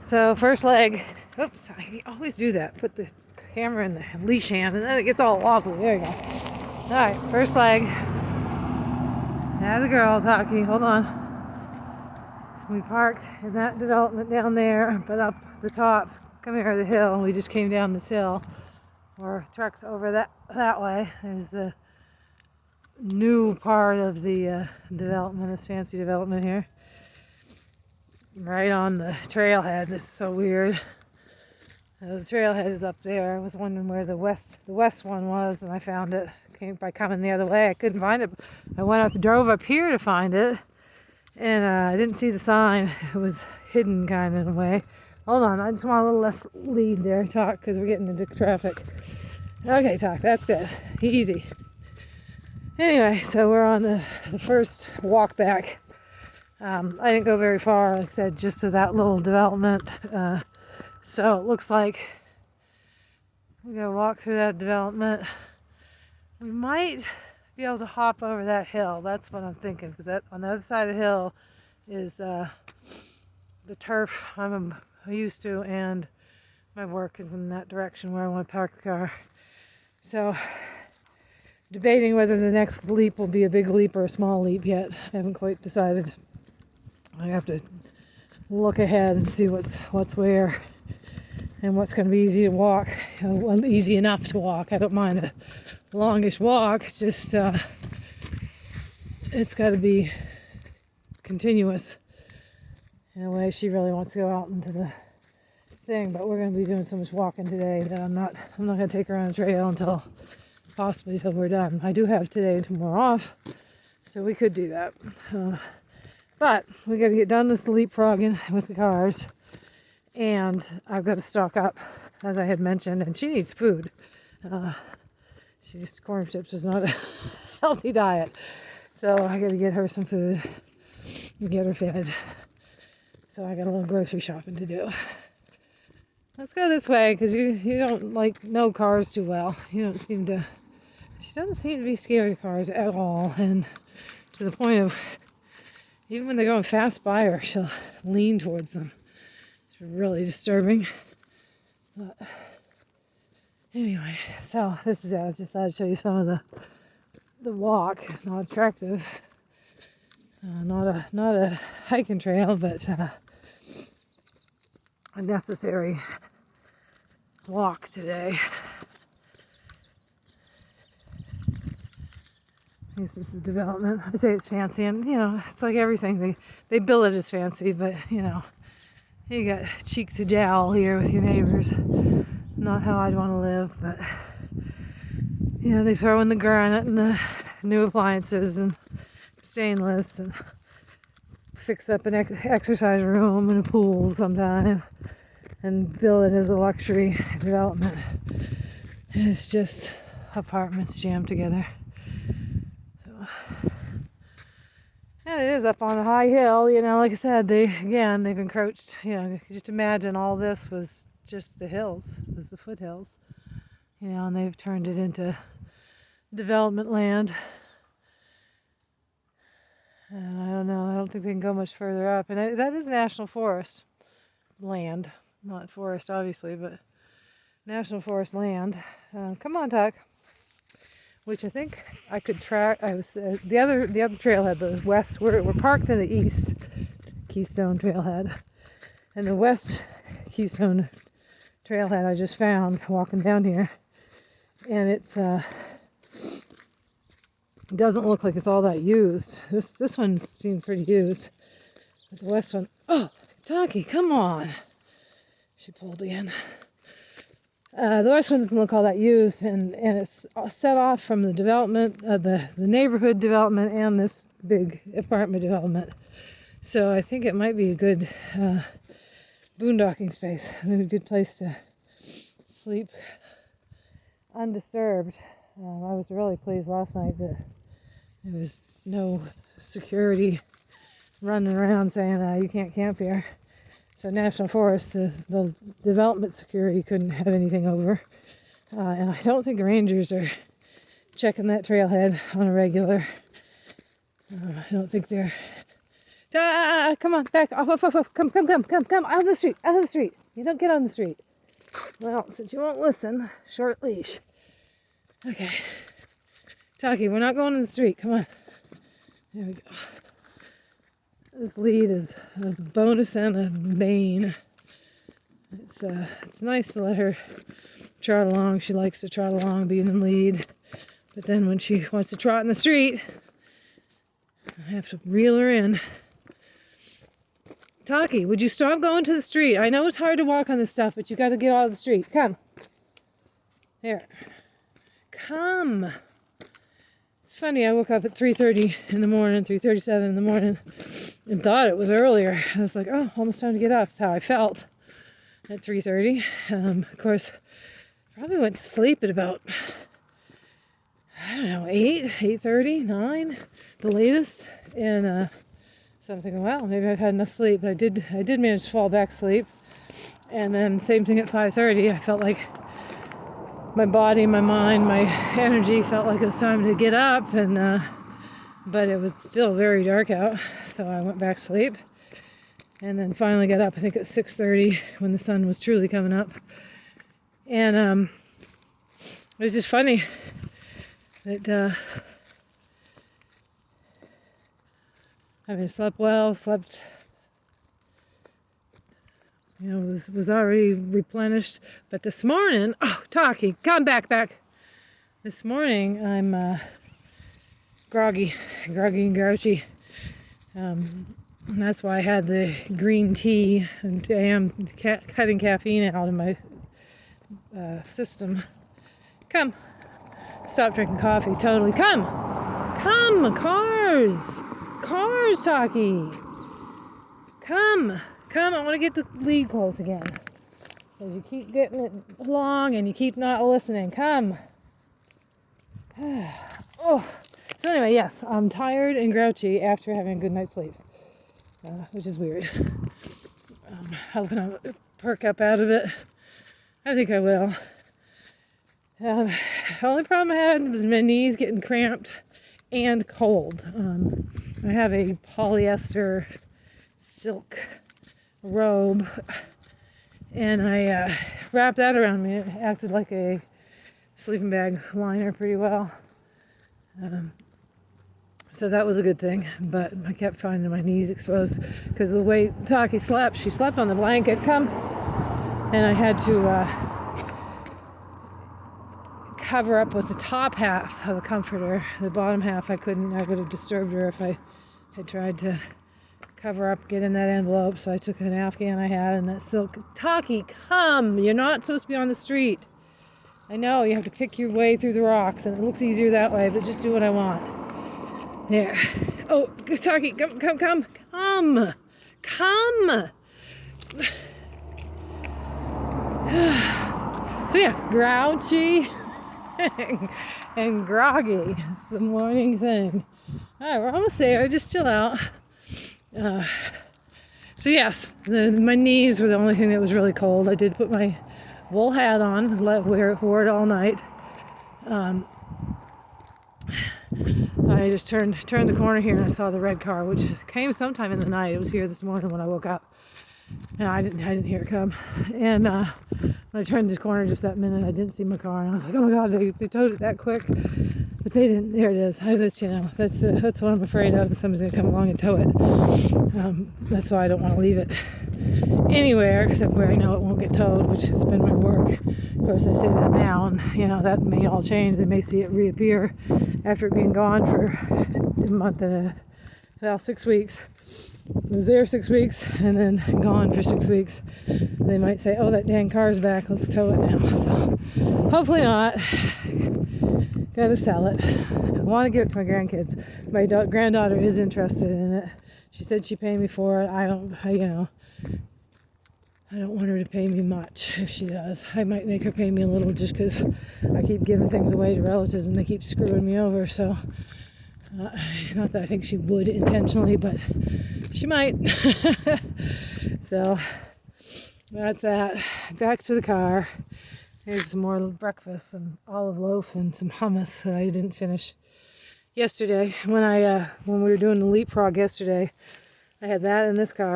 So first leg, oops, I always do that. Put the camera in the leash hand and then it gets all wobbly. There you go. All right, first leg. Now the girl talking, hold on. We parked in that development down there, but up the top, coming over the hill, we just came down this hill. Or trucks over that way. There's the new part of the development, this fancy development here. Right on the trailhead. This is so weird. The trailhead is up there. I was wondering where the west one was, and I found it. Came by coming the other way. I couldn't find it. I drove up here to find it, and I didn't see the sign. It was hidden kind of in a way. Hold on, I just want a little less lead there, Talk, because we're getting into traffic. Okay, Talk, that's good. Easy. Anyway, so we're on the first walk back. I didn't go very far, like I said, just to that little development. So it looks like we're going to walk through that development. We might be able to hop over that hill. That's what I'm thinking, because that on the other side of the hill is the turf I'm used to, and my work is in that direction where I want to park the car. So, debating whether the next leap will be a big leap or a small leap yet. I haven't quite decided. I have to look ahead and see what's where and what's going to be easy to walk. Well, easy enough to walk. I don't mind a longish walk. It's just it's got to be continuous. In a way, she really wants to go out into the thing, but we're going to be doing so much walking today that I'm not going to take her on a trail until we're done. I do have today and tomorrow off, so we could do that. But we got to get done this leapfrogging with the cars, and I've got to stock up, as I had mentioned, and she needs food. Corn chips is not a healthy diet, so I got to get her some food and get her fed. So I got a little grocery shopping to do. Let's go this way, because you don't know cars too well. She doesn't seem to be scared of cars at all, and to the point of even when they're going fast by her, she'll lean towards them. It's really disturbing. But anyway, so this is it. I just thought I'd show you some of the walk. Not attractive. Not a hiking trail, but a necessary walk today. This is the development. I say it's fancy, and it's like everything. They bill it as fancy, but you got cheek to jowl here with your neighbors. Not how I'd want to live, but they throw in the granite and the new appliances and stainless, and fix up an exercise room and a pool sometime, and bill it as a luxury development. And it's just apartments jammed together. And it is up on a high hill, like I said, they've encroached, just imagine all this was just the hills, it was the foothills, and they've turned it into development land. And I don't know, I don't think they can go much further up. And that is national forest land, not forest obviously, but national forest land. Come on, Tuck. Which I think I could track. I was the other trailhead, the west. We're parked in the east Keystone Trailhead, and the west Keystone Trailhead I just found walking down here, and it's doesn't look like it's all that used. This one seemed pretty used, but the west one. Oh, Taki, come on! She pulled in. The west one doesn't look all that used, and it's set off from the development, the neighborhood development, and this big apartment development. So I think it might be a good boondocking space, a good place to sleep undisturbed. I was really pleased last night that there was no security running around saying you can't camp here. So National Forest, the development security couldn't have anything over. And I don't think rangers are checking that trailhead on a regular. I don't think they're Come on, back. Off. Come. Out of the street. You don't get on the street. Well, since you won't listen, short leash. Okay. Taki, we're not going in the street. Come on. There we go. This lead is a bonus and a bane. It's nice to let her trot along. She likes to trot along, being in lead. But then when she wants to trot in the street, I have to reel her in. Taki, would you stop going to the street? I know it's hard to walk on this stuff, but you got to get out of the street. Come. There. Come. It's funny, I woke up at 3:30 in the morning, 3:37 in the morning, and thought it was earlier. I was like, oh, almost time to get up. That's how I felt at 3:30. Of course, probably went to sleep at about, I don't know, 8:30, 9, the latest. And so I'm thinking, well, maybe I've had enough sleep. But I did manage to fall back asleep. And then same thing at 5:30. I felt like my body, my mind, my energy felt like it was time to get up. And but it was still very dark out. So I went back to sleep. And then finally got up. I think it was 6:30 when the sun was truly coming up. And it was just funny that I slept well, was already replenished. But this morning, oh, Taki, come back. This morning, I'm groggy and grouchy. And that's why I had the green tea, and I am cutting caffeine out of my system. Come. Stop drinking coffee, totally. Come, cars, Taki. Come, I want to get the lead close again. Because you keep getting it along and you keep not listening. Come. Oh. So anyway, yes, I'm tired and grouchy after having a good night's sleep, which is weird. Hoping I'll perk up out of it. I think I will. The only problem I had was my knees getting cramped and cold. I have a polyester silk robe, and I wrapped that around me. It acted like a sleeping bag liner pretty well. So that was a good thing, but I kept finding my knees exposed because the way Taki slept, she slept on the blanket. Come. And I had to cover up with the top half of the comforter. The bottom half I couldn't. I would have disturbed her if I had tried to cover up, get in that envelope. So I took an Afghan I had and that silk. Taki, come! You're not supposed to be on the street. I know, you have to pick your way through the rocks, and it looks easier that way, but just do what I want. There. Oh, Taki, come! So yeah, grouchy and groggy. It's the morning thing. All right, we're almost there. Just chill out. So yes, my knees were the only thing that was really cold. I did put my wool hat on, wore it all night. I just turned the corner here and I saw the red car, which came sometime in the night. It was here this morning when I woke up. And I didn't hear it come. And when I turned the corner just that minute, I didn't see my car, and I was like, oh my God, they towed it that quick. But they didn't. There it is. That's what I'm afraid of. Somebody's gonna come along and tow it. That's why I don't want to leave it anywhere except where I know it won't get towed, which has been my work. Of course, I say that now, and that may all change. They may see it reappear after it being gone for a month and 6 weeks. It was there 6 weeks and then gone for 6 weeks. They might say, oh, that dang car's back, let's tow it now. So hopefully not. Gotta sell it. I want to give it to my grandkids. My granddaughter is interested in it. She said she'd pay me for it. I don't want her to pay me much if she does. I might make her pay me a little just because I keep giving things away to relatives and they keep screwing me over. So not that I think she would intentionally, but she might. So that's that. Back to the car. Here's some more breakfast, some olive loaf and some hummus that I didn't finish yesterday. When we were doing the leapfrog yesterday, I had that in this car.